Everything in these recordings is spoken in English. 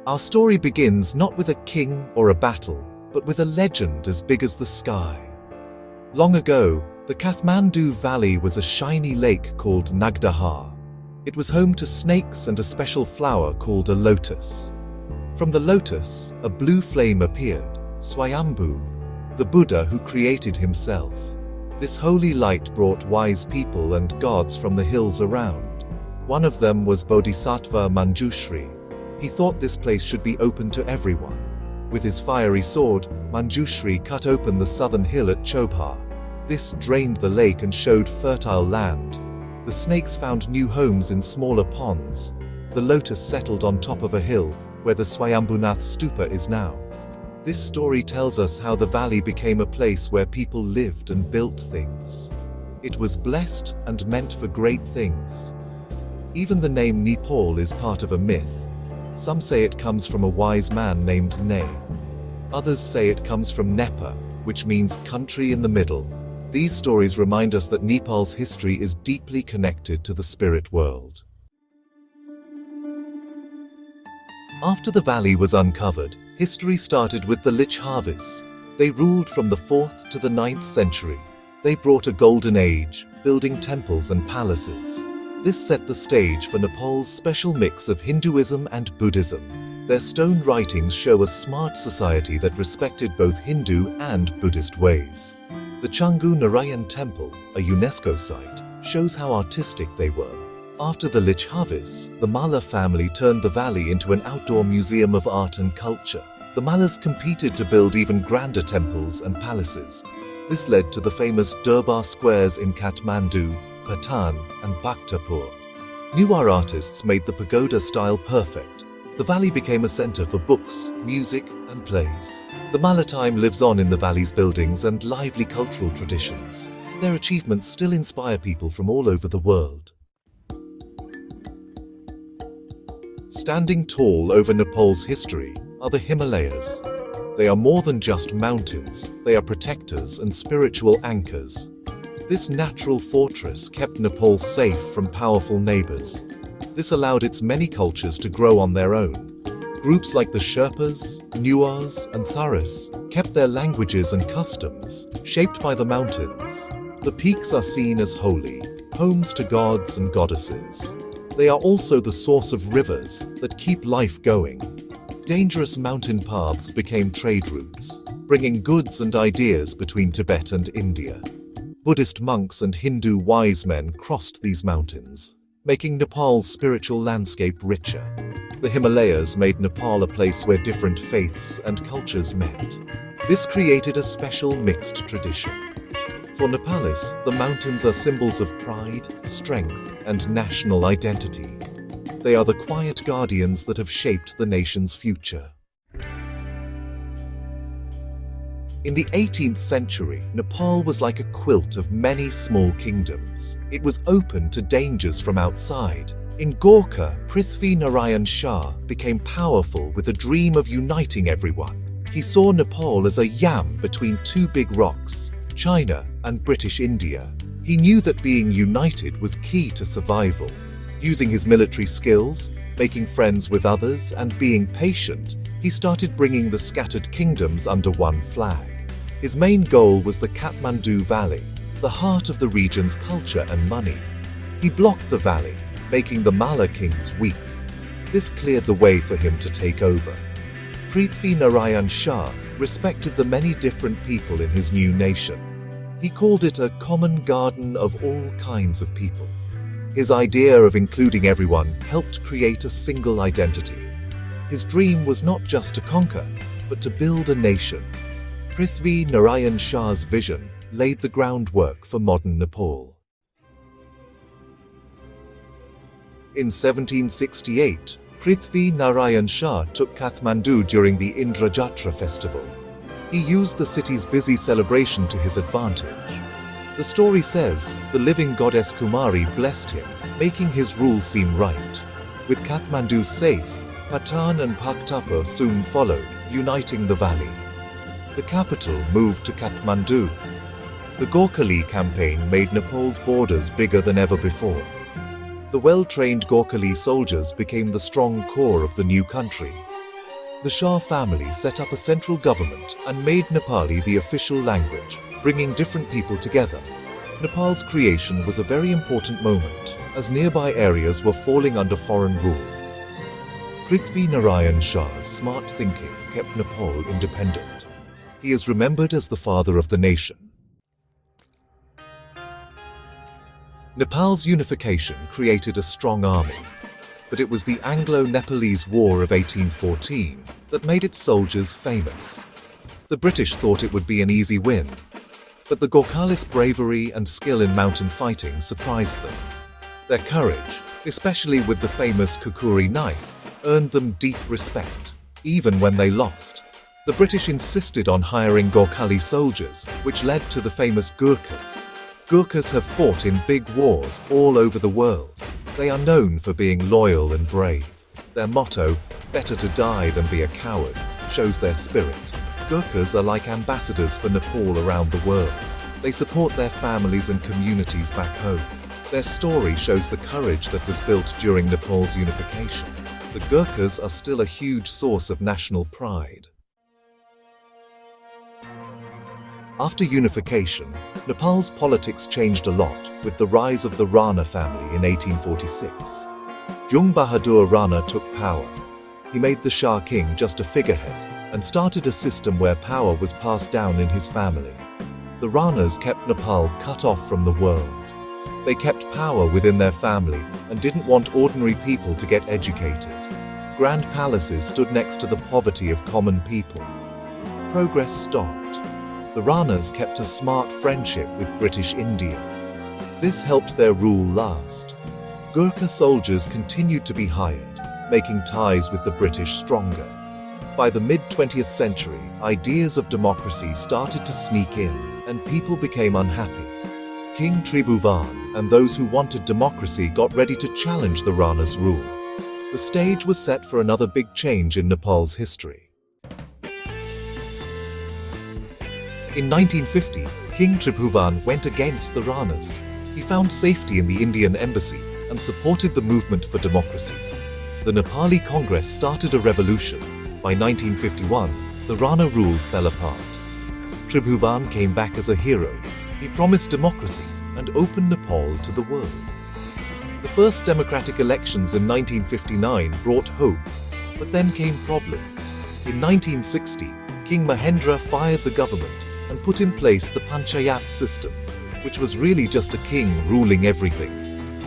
Our story begins not with a king or a battle, but with a legend as big as the sky. Long ago, the Kathmandu Valley was a shiny lake called Nagdahar. It was home to snakes and a special flower called a lotus. From the lotus, a blue flame appeared, Swayambhu, the Buddha who created himself. This holy light brought wise people and gods from the hills around. One of them was Bodhisattva Manjushri. He thought this place should be open to everyone. With his fiery sword, Manjushri cut open the southern hill at Chobhar. This drained the lake and showed fertile land. The snakes found new homes in smaller ponds. The lotus settled on top of a hill, where the Swayambhunath Stupa is now. This story tells us how the valley became a place where people lived and built things. It was blessed and meant for great things. Even the name Nepal is part of a myth. Some say it comes from a wise man named Ne. Others say it comes from Nepa, which means country in the middle. These stories remind us that Nepal's history is deeply connected to the spirit world. After the valley was uncovered, history started with the Lichhavis. They ruled from the 4th to the 9th century. They brought a golden age, building temples and palaces. This set the stage for Nepal's special mix of Hinduism and Buddhism. Their stone writings show a smart society that respected both Hindu and Buddhist ways. The Changu Narayan Temple, a UNESCO site, shows how artistic they were. After the Lichhavis, the Malla family turned the valley into an outdoor museum of art and culture. The Mallas competed to build even grander temples and palaces. This led to the famous Durbar squares in Kathmandu, Patan, and Bhaktapur. Newer artists made the pagoda style perfect. The valley became a center for books, music, and plays. The Malla time lives on in the valley's buildings and lively cultural traditions. Their achievements still inspire people from all over the world. Standing tall over Nepal's history are the Himalayas. They are more than just mountains, they are protectors and spiritual anchors. This natural fortress kept Nepal safe from powerful neighbors. This allowed its many cultures to grow on their own. Groups like the Sherpas, Newars, and Tharas kept their languages and customs, shaped by the mountains. The peaks are seen as holy, homes to gods and goddesses. They are also the source of rivers that keep life going. Dangerous mountain paths became trade routes, bringing goods and ideas between Tibet and India. Buddhist monks and Hindu wise men crossed these mountains, making Nepal's spiritual landscape richer. The Himalayas made Nepal a place where different faiths and cultures met. This created a special mixed tradition. For Nepalis, the mountains are symbols of pride, strength, and national identity. They are the quiet guardians that have shaped the nation's future. In the 18th century, Nepal was like a quilt of many small kingdoms. It was open to dangers from outside. In Gorkha, Prithvi Narayan Shah became powerful with a dream of uniting everyone. He saw Nepal as a yam between two big rocks, China and British India. He knew that being united was key to survival. Using his military skills, making friends with others, and being patient, he started bringing the scattered kingdoms under one flag. His main goal was the Kathmandu Valley, the heart of the region's culture and money. He blocked the valley, making the Malla kings weak. This cleared the way for him to take over. Prithvi Narayan Shah respected the many different people in his new nation. He called it a common garden of all kinds of people. His idea of including everyone helped create a single identity. His dream was not just to conquer, but to build a nation. Prithvi Narayan Shah's vision laid the groundwork for modern Nepal. In 1768, Prithvi Narayan Shah took Kathmandu during the Indrajatra festival. He used the city's busy celebration to his advantage. The story says the living goddess Kumari blessed him, making his rule seem right. With Kathmandu safe, Patan and Bhaktapur soon followed, uniting the valley. The capital moved to Kathmandu. The Gorkhali campaign made Nepal's borders bigger than ever before. The well-trained Gorkhali soldiers became the strong core of the new country. The Shah family set up a central government and made Nepali the official language, bringing different people together. Nepal's creation was a very important moment, as nearby areas were falling under foreign rule. Prithvi Narayan Shah's smart thinking kept Nepal independent. He is remembered as the father of the nation. Nepal's unification created a strong army, but it was the Anglo-Nepalese War of 1814 that made its soldiers famous. The British thought it would be an easy win, but the Gorkhalis' bravery and skill in mountain fighting surprised them. Their courage, especially with the famous Kukuri knife, earned them deep respect, even when they lost. The British insisted on hiring Gorkhali soldiers, which led to the famous Gurkhas. Gurkhas have fought in big wars all over the world. They are known for being loyal and brave. Their motto, "Better to die than be a coward," shows their spirit. Gurkhas are like ambassadors for Nepal around the world. They support their families and communities back home. Their story shows the courage that was built during Nepal's unification. The Gurkhas are still a huge source of national pride. After unification, Nepal's politics changed a lot with the rise of the Rana family in 1846. Jung Bahadur Rana took power. He made the Shah king just a figurehead and started a system where power was passed down in his family. The Ranas kept Nepal cut off from the world. They kept power within their family and didn't want ordinary people to get educated. Grand palaces stood next to the poverty of common people. Progress stopped. The Ranas kept a smart friendship with British India. This helped their rule last. Gurkha soldiers continued to be hired, making ties with the British stronger. By the mid-20th century, ideas of democracy started to sneak in, and people became unhappy. King Tribhuvan and those who wanted democracy got ready to challenge the Ranas' rule. The stage was set for another big change in Nepal's history. In 1950, King Tribhuvan went against the Ranas. He found safety in the Indian embassy and supported the movement for democracy. The Nepali Congress started a revolution. By 1951, the Rana rule fell apart. Tribhuvan came back as a hero. He promised democracy and opened Nepal to the world. The first democratic elections in 1959 brought hope, but then came problems. In 1960, King Mahendra fired the government and put in place the Panchayat system, which was really just a king ruling everything.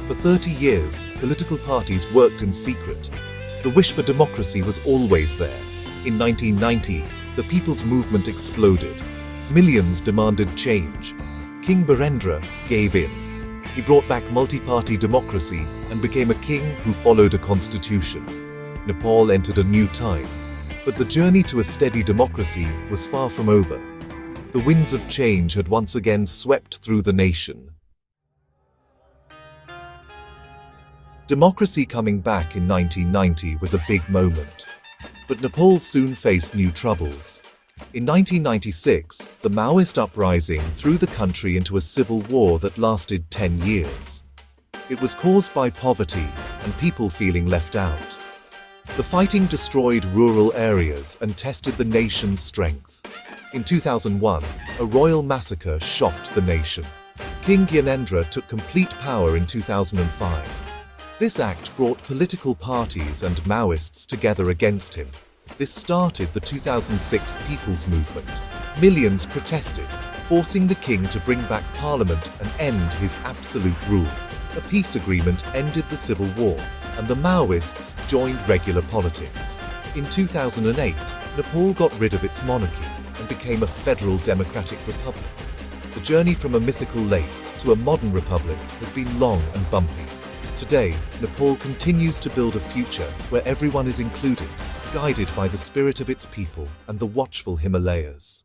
For 30 years, political parties worked in secret. The wish for democracy was always there. In 1990, the People's Movement exploded. Millions demanded change. King Birendra gave in. He brought back multi-party democracy and became a king who followed a constitution. Nepal entered a new time, but the journey to a steady democracy was far from over. The winds of change had once again swept through the nation. Democracy coming back in 1990 was a big moment, but Nepal soon faced new troubles. In 1996, the Maoist uprising threw the country into a civil war that lasted 10 years. It was caused by poverty and people feeling left out. The fighting destroyed rural areas and tested the nation's strength. In 2001, a royal massacre shocked the nation. King Gyanendra took complete power in 2005. This act brought political parties and Maoists together against him. This started the 2006 People's Movement. Millions protested, forcing the king to bring back parliament and end his absolute rule. A peace agreement ended the civil war, and the Maoists joined regular politics. In 2008, Nepal got rid of its monarchy and became a federal democratic republic. The journey from a mythical lake to a modern republic has been long and bumpy. Today, Nepal continues to build a future where everyone is included, guided by the spirit of its people and the watchful Himalayas.